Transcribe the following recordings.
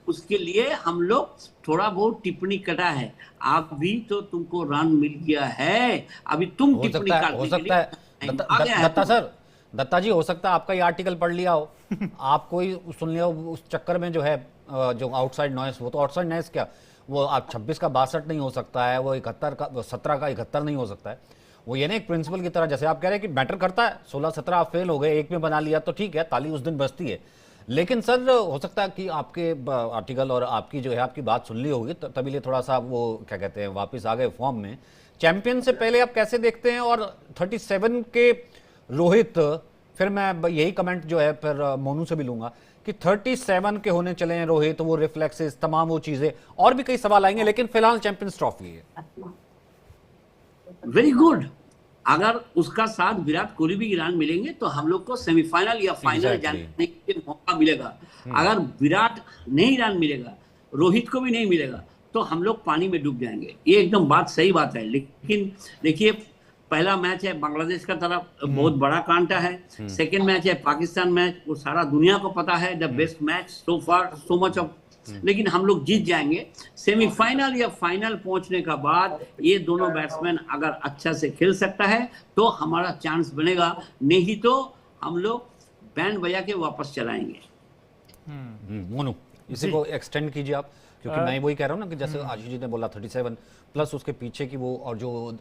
उसके लिए हम लोग थोड़ा बहुत टिप्पणी कटा है। आप भी तो तुमको रन मिल गया है, अभी तुम हो टिप्पणी सकता है, हो काटने के लिए सकता है। टाइम आ गया है दत्ता तुम्हारा। सर, दत्ता जी, हो सकता है आपका ये आर्टिकल पढ़ लिया हो, आप कोई सुन लिया हो उस चक्कर में जो है जो आउटसाइड नॉइस, वो तो आउटसाइड नॉइस क्या, वो आप 26 का 62 नहीं हो सकता है, वो 71 का 17 का 71 नहीं हो सकता है। वो ये ना एक प्रिंसिपल की तरह, जैसे आप कह रहे हैं कि मैटर करता है, 16-17 आप फेल हो गए, एक में बना लिया तो ठीक है, ताली उस दिन बजती है। लेकिन सर हो सकता है कि आपके आर्टिकल और आपकी जो है आपकी बात सुन ली होगी, तभी लिए थोड़ा सा वो क्या कहते हैं वापस आ गए फॉर्म में। चैंपियन से पहले आप कैसे देखते हैं? और 37 के रोहित, फिर मैं यही कमेंट जो है फिर मोनू से भी लूंगा कि 37 के होने चले हैं रोहित, वो रिफ्लेक्सेस तमाम वो चीजें, और भी कई सवाल आएंगे, लेकिन फिलहाल चैंपियंस ट्रॉफी है। Very good. अगर उसका साथ विराट कोहली भी रन मिलेंगे तो हम लोग को सेमीफाइनल या फाइनल एग्जैक्टली। जाने के लिए मौका मिलेगा। अगर विराट नहीं रन मिलेगा, रोहित को भी नहीं मिलेगा, तो हम लोग पानी में डूब जाएंगे। ये एकदम बात सही बात है। लेकिन देखिए, पहला मैच है बांग्लादेश का तरफ, बहुत बड़ा कांटा है। सेकंड मैच है पाकिस्तान मैच, वो सारा दुनिया को पता है, the best match so far, so much of. लेकिन हम लोग जीत जाएंगे। सेमीफाइनल या फाइनल पहुंचने का बाद ये दोनों बैट्समैन अगर अच्छा से खेल सकता है तो हमारा चांस बनेगा, नहीं तो हम लोग बैंड बजा के वापस चलाएंगे। मोनू, इसी जी। को एक्सटेंड कीजिए आप, क्योंकि मैं वही कह रहा हूँ ना कि जैसे आशीष जी ने बोला 37 प्लस उसके पीछे की वो, और जो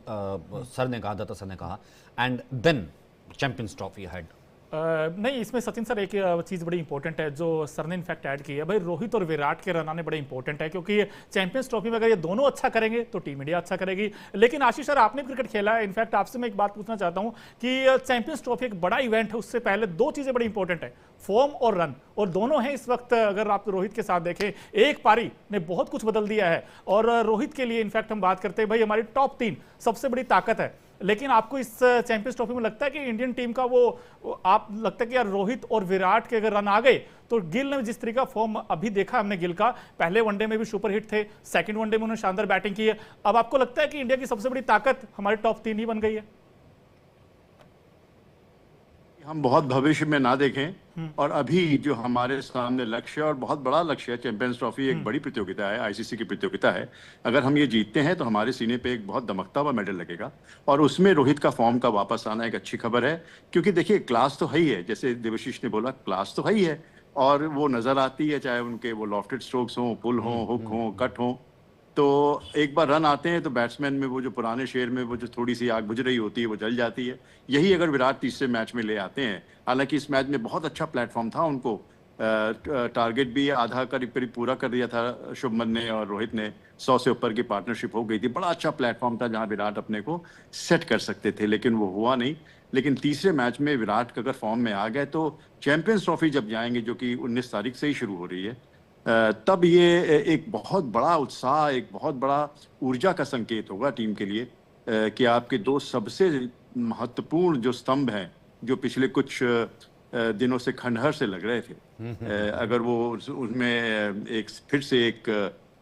सर ने कहा, दत्ता सर ने कहा, and then champions trophy head. नहीं, इसमें सचिन सर एक चीज़ बड़ी इंपॉर्टेंट है जो सर ने इनफैक्ट ऐड की है, भाई रोहित और विराट के रन आने बड़े इंपॉर्टेंट है, क्योंकि चैंपियंस ट्रॉफी में अगर ये दोनों अच्छा करेंगे तो टीम इंडिया अच्छा करेगी। लेकिन आशीष सर, आपने क्रिकेट खेला है, इनफैक्ट आपसे मैं एक बात पूछना चाहता हूं कि चैंपियंस ट्रॉफी एक बड़ा इवेंट है, उससे पहले दो चीज़ें बड़ी इंपॉर्टेंट है, फॉर्म और रन, और दोनों हैं इस वक्त। अगर आप रोहित के साथ देखें, एक पारी ने बहुत कुछ बदल दिया है, और रोहित के लिए इनफैक्ट हम बात करते हैं भाई हमारी टॉप 3 सबसे बड़ी ताकत है। लेकिन आपको इस चैंपियंस ट्रॉफी में लगता है कि इंडियन टीम का वो आप लगता है कि यार रोहित और विराट के अगर रन आ गए, तो गिल ने जिस तरीका फॉर्म अभी देखा हमने गिल का, पहले वनडे में भी सुपर हिट थे, सेकंड वनडे में उन्होंने शानदार बैटिंग की है, अब आपको लगता है कि इंडिया की सबसे बड़ी ताकत हमारी टॉप 3 ही बन गई है? हम बहुत भविष्य में ना देखें, और अभी जो हमारे सामने लक्ष्य है, और बहुत बड़ा लक्ष्य है, चैंपियंस ट्रॉफी एक बड़ी प्रतियोगिता है, आईसीसी की प्रतियोगिता है। अगर हम ये जीतते हैं तो हमारे सीने पे एक बहुत दमकता हुआ मेडल लगेगा, और उसमें रोहित का फॉर्म का वापस आना एक अच्छी खबर है। क्योंकि देखिए, क्लास तो है ही है, जैसे देवाशीष ने बोला, क्लास तो है ही है, और वो नजर आती है, चाहे उनके वो लॉफ्टेड स्ट्रोक्स हों, पुल हों, हुक हों, कट हों। तो एक बार रन आते हैं तो बैट्समैन में वो जो पुराने शेर में वो जो थोड़ी सी आग बुझ रही होती है वो जल जाती है। यही अगर विराट तीसरे मैच में ले आते हैं, हालांकि इस मैच में बहुत अच्छा प्लेटफॉर्म था उनको, टारगेट भी आधा करीब करीब पूरा कर दिया था शुभमन ने और रोहित ने, 100 से ऊपर की पार्टनरशिप हो गई थी, बड़ा अच्छा प्लेटफॉर्म था जहां विराट अपने को सेट कर सकते थे, लेकिन वो हुआ नहीं। लेकिन तीसरे मैच में विराट अगर फॉर्म में आ गए तो चैंपियंस ट्रॉफी जब जाएंगे, जो कि 19 तारीख से ही शुरू हो रही है, तब ये एक बहुत बड़ा उत्साह, एक बहुत बड़ा ऊर्जा का संकेत होगा टीम के लिए, कि आपके दो सबसे महत्वपूर्ण जो स्तंभ हैं, जो पिछले कुछ दिनों से खंडहर से लग रहे थे, अगर वो उसमें एक फिर से एक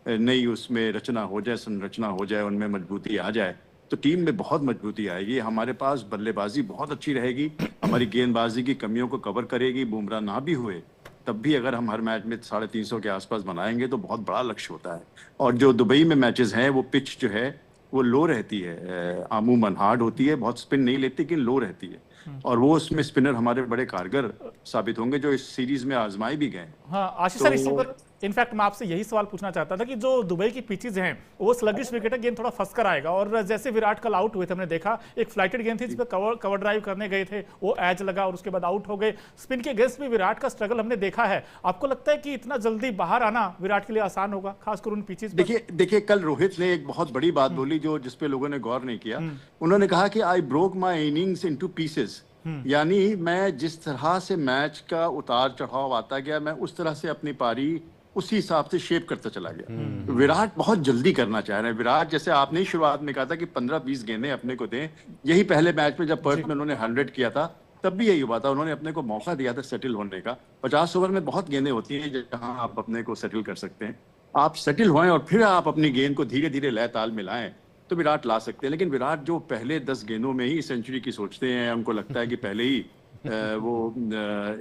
नई उसमें रचना हो जाए, संरचना हो जाए, उनमें मजबूती आ जाए, तो टीम में बहुत मजबूती आएगी। हमारे पास बल्लेबाजी बहुत अच्छी रहेगी, हमारी गेंदबाजी की कमियों को कवर करेगी। बुमराह ना भी हुए तब भी अगर हम हर मैच में 350 के आसपास बनाएंगे तो बहुत बड़ा लक्ष्य होता है। और जो दुबई में मैचेस हैं, वो पिच जो है वो लो रहती है, अमूमन हार्ड होती है, बहुत स्पिन नहीं लेती, लेकिन लो रहती है, और वो उसमें स्पिनर हमारे बड़े कारगर साबित होंगे, जो इस सीरीज में आजमाए भी गए। हाँ आशीष सर, इसी पर इनफैक्ट मैं आपसे यही सवाल पूछना चाहता था कि जो दुबई की पिचेस हैं वो स्लगिश विकेट है, गेंद थोड़ा फंस कर आएगा, और जैसे विराट कल आउट हुए थे, हमने देखा एक फ्लाइटेड गेंद थी जिस पर कवर ड्राइव करने गए थे, वो एज लगा और उसके बाद आउट हो गए। स्पिन के अगेंस्ट भी विराट का स्ट्रगल हमने देखा है। आपको लगता है कि इतना जल्दी बाहर आना विराट के लिए आसान होगा, खासकर उन पिचेस पर? देखिए कल रोहित ने एक बहुत बड़ी बात बोली जो जिसपे लोगों ने गौर नहीं किया। उन्होंने कहा कि I broke my innings into pieces, यानी मैं जिस तरह से मैच का उतार चढ़ाव आता गया, मैं उस तरह से अपनी पारी उसी हिसाब से शेप करता चला गया। विराट बहुत जल्दी करना चाह रहे हैं। विराट, जैसे आपने ही शुरुआत में कहा था कि 15-20 गेंदें अपने को दें, यही पहले मैच में जब पर्थ में उन्होंने 100 किया था तब भी यही हुआ था, उन्होंने अपने को मौका दिया था सेटल होने का। 50 ओवर में बहुत गेंदें होती हैं जहां आप अपने को सेटल कर सकते हैं। आप सेटल होएं और फिर आप अपनी गेंद को धीरे धीरे लय ताल मिलाएं तो विराट ला सकते हैं। लेकिन विराट जो पहले 10 गेंदों में ही सेंचुरी की सोचते हैं, उनको लगता है कि पहले ही वो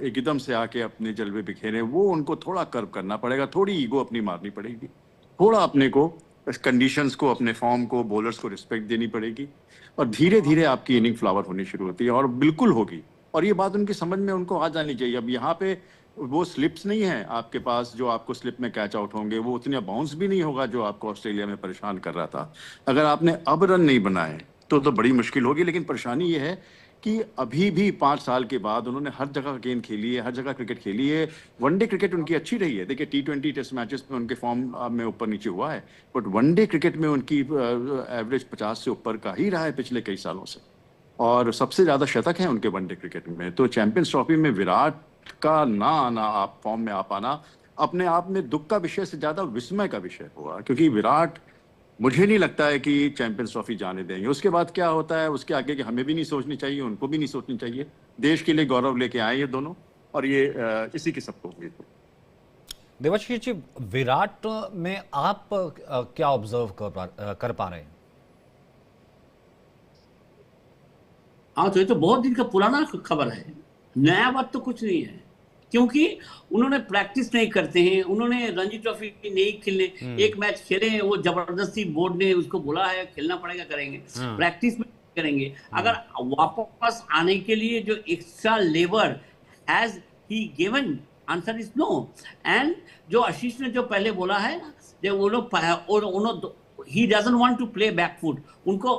एकदम से आके अपने जलवे बिखेरे, वो उनको थोड़ा कर्व करना पड़ेगा, थोड़ी ईगो अपनी मारनी पड़ेगी, थोड़ा अपने को कंडीशंस को, अपने फॉर्म को, बॉलर्स को रिस्पेक्ट देनी पड़ेगी, और धीरे धीरे आपकी इनिंग फ्लावर होनी शुरू होती है, और बिल्कुल होगी। और ये बात उनकी समझ में उनको आ जानी चाहिए। अब यहाँ पे वो स्लिप्स नहीं है आपके पास जो आपको स्लिप में कैच आउट होंगे, वो उतने बाउंस भी नहीं होगा जो आपको ऑस्ट्रेलिया में परेशान कर रहा था। अगर आपने अब रन नहीं बनाए तो बड़ी मुश्किल होगी। लेकिन परेशानी ये है कि अभी भी 5 साल के बाद उन्होंने हर जगह गेंद खेली है, हर जगह क्रिकेट खेली है। वनडे क्रिकेट उनकी अच्छी रही है, देखिए T20 टेस्ट मैचेस में उनके फॉर्म में ऊपर नीचे हुआ है, बट वनडे क्रिकेट में उनकी एवरेज 50 से ऊपर का ही रहा है पिछले कई सालों से, और सबसे ज्यादा शतक है उनके वनडे क्रिकेट में। तो चैंपियंस ट्रॉफी में विराट का ना आना, आप फॉर्म में आ पाना, अपने आप में दुख का विषय से ज्यादा विस्मय का विषय हुआ, क्योंकि विराट मुझे नहीं लगता है कि चैंपियंस ट्रॉफी जाने देंगे। उसके बाद क्या होता है, उसके आगे की हमें भी नहीं सोचनी चाहिए, उनको भी नहीं सोचनी चाहिए। देश के लिए गौरव लेके आए ये दोनों, और ये इसी की सबको उम्मीद है। देवाशीष जी, विराट में आप क्या ऑब्जर्व कर पा रहे हैं? हाँ, तो ये तो बहुत दिन का पुराना खबर है, नया बात तो कुछ नहीं है, क्योंकि उन्होंने प्रैक्टिस नहीं करते हैं, उन्होंने रणजी ट्रॉफी नहीं खेलने, एक मैच खेले हैं, वो जबरदस्ती बोर्ड ने उसको बोला है खेलना पड़ेगा, करेंगे, प्रैक्टिस में करेंगे। अगर वापस आने के लिए जो extra labour has he given, answer is no. And जो आशीष ने जो पहले बोला है ना, जो he doesn't want to play back foot, उनको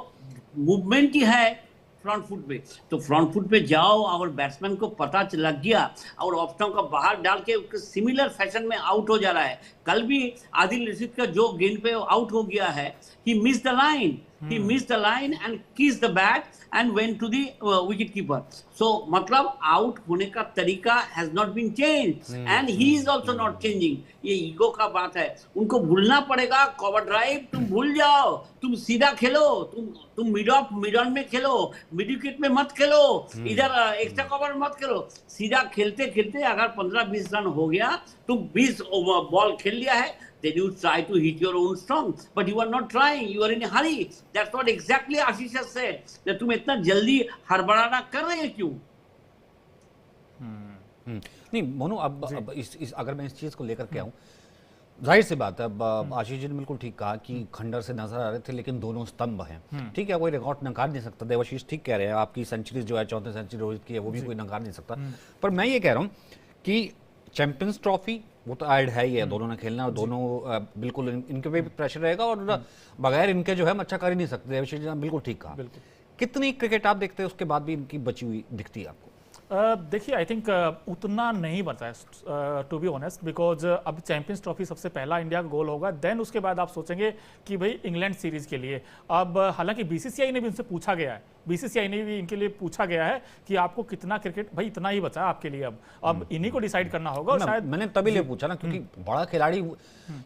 मूवमेंट ही है फ्रंट फुट पे, तो फ्रंट फुट पे जाओ, और बैट्समैन को पता लग गया और ऑफ स्टंप का बाहर डाल के सिमिलर फैशन में आउट हो जा रहा है। कल भी आदिल रशीद का जो गेंद पे आउट हो गया है, he miss the line, he missed the line and kissed the bat and went to the wicket keeper. So मतलब आउट होने का तरीका has not been changed and he is also not changing. ये ego का बात है, उनको भूलना पड़ेगा। कवर ड्राइव तुम भूल जाओ, तुम सीधा खेलो, तुम मिड ऑन में खेलो, मिड विकेट में मत खेलो, इधर एक्स्ट्रा कवर मत खेलो। सीधा खेलते खेलते अगर 15-20 रन हो गया, तुम 20 बॉल खेल लिया है, then you try to hit your own strong, but you are not trying, you are in a hurry. That's what exactly Ashish has said, that तुम इतना जल्दी हड़बड़ाना कर रहे हैं क्यों? नहीं मोनू, अब इस अगर मैं इस चीज को लेकर के आऊं, जाहिर सी बात है, अब आशीष जी ने बिल्कुल ठीक कहा कि खंडर से नजर आ रहे थे, लेकिन दोनों स्तंभ हैं। ठीक है, कोई रिकॉर्ड नकार नहीं सकता। देवाशीष ठीक कह रहे हैं, आपकी सेंचुरी जो है 34 सेंचुरी रोहित की है, वो भी कोई नकार नहीं सकता। पर मैं ये कह रहा हूँ कि चैंपियंस ट्रॉफी वो तो ऐड है ही है, दोनों ने खेलना, और दोनों बिल्कुल इनके पे भी प्रेशर रहेगा, और बगैर इनके जो है हम अच्छा कर ही नहीं सकते। देवाशीष जी ने बिल्कुल ठीक कहा। कितनी क्रिकेट आप देखते हैं उसके बाद भी इनकी बची हुई दिखती है आपको? देखिए, आई थिंक उतना नहीं बचा है, टू बी ऑनेस्ट, बिकॉज अब चैंपियंस ट्रॉफी सबसे पहला इंडिया का गोल होगा, देन उसके बाद आप सोचेंगे कि भाई इंग्लैंड सीरीज के लिए। अब हालांकि बीसीसीआई ने भी उनसे पूछा गया है, बीसीसीआई ने भी इनके लिए पूछा गया है कि आपको कितना क्रिकेट, भाई इतना ही बचा है आपके लिए, अब इन्हीं को डिसाइड करना होगा। और शायद मैंने तभी ले पूछा ना, क्योंकि बड़ा खिलाड़ी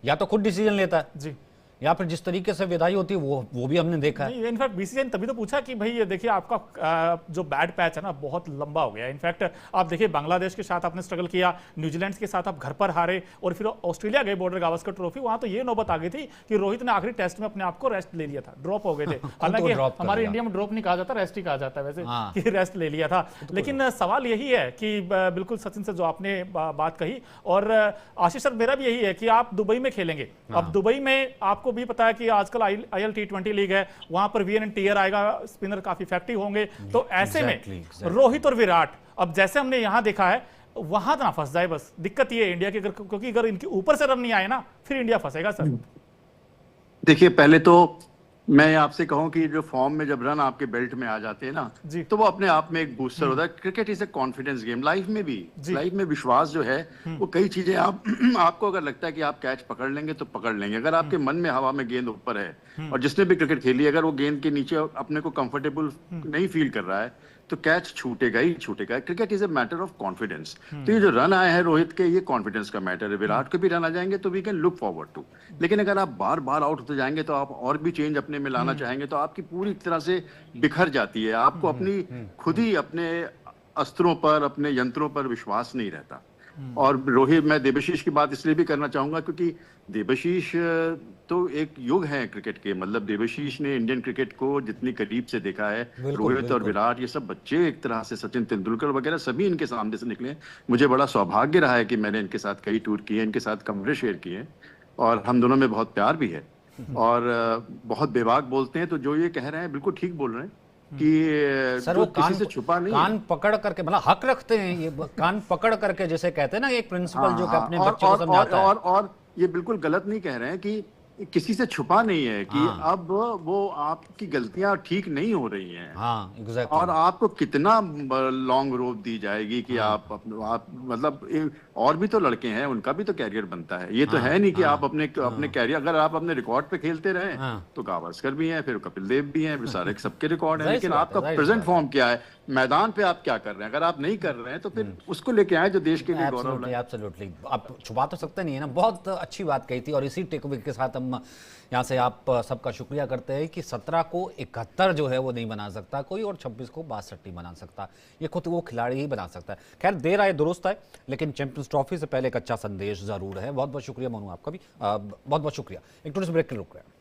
या तो खुद डिसीजन लेता है जी, या फिर जिस तरीके से विदाई होती है वो भी हमने देखा है। इनफैक्ट बीसीसीआई ने तभी तो पूछा कि भाई ये देखिए आपका जो बैड पैच है ना बहुत लंबा हो गया। इनफैक्ट आप देखिए बांग्लादेश के साथ आपने स्ट्रगल किया, न्यूजीलैंड के साथ आप घर पर हारे, और फिर ऑस्ट्रेलिया गए बॉर्डर गावस्कर ट्रॉफी, वहां तो ये नौबत आ गई थी कि रोहित ने आखिरी टेस्ट में अपने आप को रेस्ट ले लिया था, ड्रॉप हो गए थे। हालांकि हमारे इंडिया में ड्रॉप नहीं कहा जाता, रेस्ट ही कहा जाता है वैसे, कि रेस्ट ले लिया था। लेकिन सवाल यही है कि बिल्कुल सचिन से जो आपने बात कही, और आशीष सर मेरा भी यही है कि आप दुबई में खेलेंगे। अब दुबई में आपको भी पता है कि आजकल IL T20 लीग है, वहां पर VN टीयर आएगा, स्पिनर काफी इफेक्टिव होंगे, तो ऐसे में रोहित और विराट अब जैसे हमने यहां देखा है वहां ना फंस जाए, बस दिक्कत ये है इंडिया की, क्योंकि अगर इनके ऊपर से रन नहीं आए ना, फिर इंडिया फंसेगा सर। देखिए, पहले तो मैं आपसे कहूं कि जो फॉर्म में जब रन आपके बेल्ट में आ जाते हैं ना, तो वो अपने आप में एक बूस्टर होता है। Cricket is a confidence game. Life में भी, लाइफ में विश्वास जो है वो कई चीजें आपको अगर लगता है कि आप कैच पकड़ लेंगे तो पकड़ लेंगे। अगर आपके मन में हवा में गेंद ऊपर है, और जिसने भी क्रिकेट खेली, अगर वो गेंद के नीचे अपने को कंफर्टेबल नहीं फील कर रहा है, तो कैच छूटेगा ही छूटेगा। Cricket is a matter of confidence. तो ये जो रन आए हैं रोहित के, ये कॉन्फिडेंस का मैटर है। विराट के भी रन आ जाएंगे तो we can look forward to. लेकिन अगर आप बार बार आउट होते जाएंगे तो आप और भी चेंज अपने में लाना चाहेंगे, तो आपकी पूरी तरह से बिखर जाती है। आपको अपनी खुद ही अपने अस्त्रों पर, अपने यंत्रों पर विश्वास नहीं रहता। और रोहित, मैं देबाशीष की बात इसलिए भी करना चाहूंगा क्योंकि देबाशीष तो एक युग है क्रिकेट के, मतलब देबाशीष ने इंडियन क्रिकेट को जितनी करीब से देखा है, रोहित और विराट ये सब बच्चे एक तरह से, सचिन तेंदुलकर वगैरह सभी इनके सामने से निकले। मुझे बड़ा सौभाग्य रहा है कि मैंने इनके साथ कई टूर किए, इनके साथ कमरे शेयर किए और हम दोनों में बहुत प्यार भी है और बहुत बेबाक बोलते हैं। तो जो ये कह रहे हैं बिल्कुल ठीक बोल रहे हैं कि सर जो वो किसी से छुपा नहीं कान है। पकड़ करके, मतलब हक रखते हैं ये कान पकड़ करके, जैसे कहते हैं ना एक प्रिंसिपल जो कि हाँ, अपने बच्चों को समझाता है। और ये बिल्कुल गलत नहीं कह रहे हैं कि किसी से छुपा नहीं है कि हाँ। अब वो आपकी गलतियां ठीक नहीं हो रही हैं। हाँ एग्जैक्टली। और आपको कितना लॉन्ग रोप दी जाएगी कि आप मतलब और भी तो लड़के हैं, उनका भी तो कैरियर बनता है। ये तो है नहीं कि आप अपने कैरियर, अगर आप अपने रिकॉर्ड पे खेलते रहे तो गावस्कर भी हैं, फिर कपिल देव भी हैं, फिर सारे सबके रिकॉर्ड हैं, लेकिन आपका प्रेजेंट फॉर्म क्या है, मैदान पे आप क्या कर रहे हैं। अगर आप नहीं कर रहे हैं तो फिर उसको लेके आए जो देश के लिए गौरव है। एब्सोल्युटली, आप छुपा तो सकते नहीं है ना। बहुत अच्छी बात कही थी और इसी टेकअवे के साथ हम यहाँ से आप सबका शुक्रिया करते हैं कि 17 को 71 जो है वो नहीं बना सकता कोई, और 26 को 62 नहीं बना सकता, ये खुद वो खिलाड़ी ही बना सकता है। खैर देर आए दुरुस्त आए, लेकिन चैंपियंस ट्रॉफी से पहले एक अच्छा संदेश जरूर है। बहुत बहुत शुक्रिया मोनू, आपका भी बहुत बहुत शुक्रिया। एक थोड़े से ब्रेक के रुक रहे हैं।